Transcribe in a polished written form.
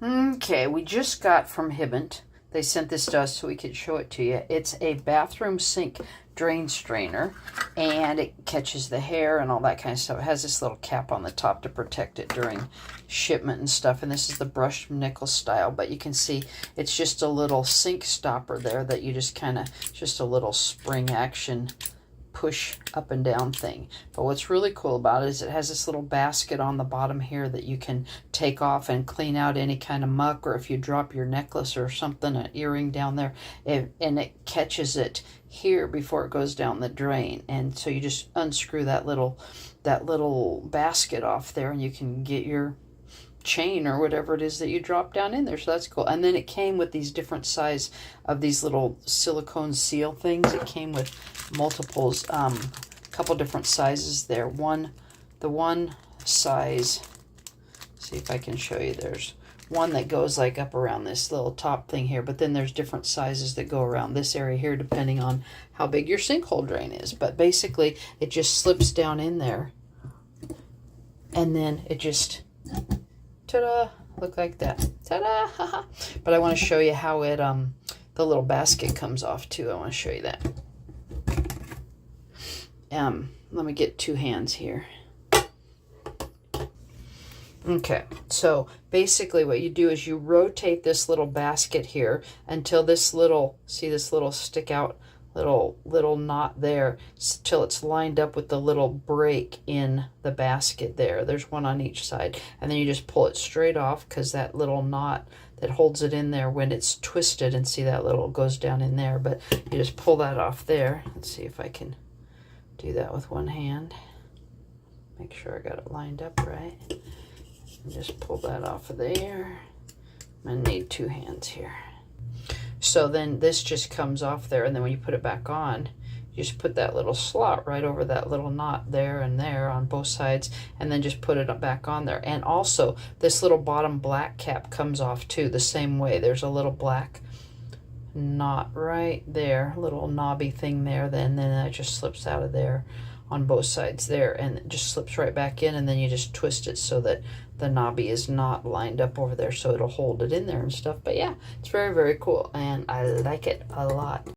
Okay, we just got from Hibbent. They sent this to us so we could show it to you. It's a bathroom sink drain strainer, and it catches the hair and all that kind of stuff. It has this little cap on the top to protect it during shipment and stuff, and this is the brushed nickel style, but you can see it's just a little sink stopper there that you just kind of, just a little spring action push up and down thing. But what's really cool about it is it has this little basket on the bottom here that you can take off and clean out any kind of muck, or if you drop your necklace or something, an earring down there, and it catches it here before it goes down the drain. And so you just unscrew that little basket off there, and you can get your chain or whatever it is that you drop down in there. So that's cool. And then it came with these different size of these little silicone seal things. It came with multiples, a couple different sizes there. The one size, see if I can show you, there's one that goes like up around this little top thing here, but then there's different sizes that go around this area here depending on how big your sinkhole drain is. But basically it just slips down in there, and then it just, ta-da, look like that. Ta-da! But I want to show you how it, the little basket comes off too. I want to show you that. Let me get two hands here. Okay, so basically what you do is you rotate this little basket here until this little, see this little stick out little knot there, till it's lined up with the little break in the basket there. There's one on each side, and then you just pull it straight off, because that little knot that holds it in there, when it's twisted, and see that little goes down in there, but you just pull that off there. Let's see if I can do that with one hand. Make sure I got it lined up right. And just pull that off of there. I'm gonna need two hands here. So then this just comes off there, and then when you put it back on, you just put that little slot right over that little knot there and there on both sides, and then just put it back on there. And also this little bottom black cap comes off too, the same way. There's a little black knot right there, little knobby thing there, then that just slips out of there on both sides there, and it just slips right back in, and then you just twist it so that the knobby is not lined up over there, so it'll hold it in there and stuff. But yeah, it's very, very cool, and I like it a lot.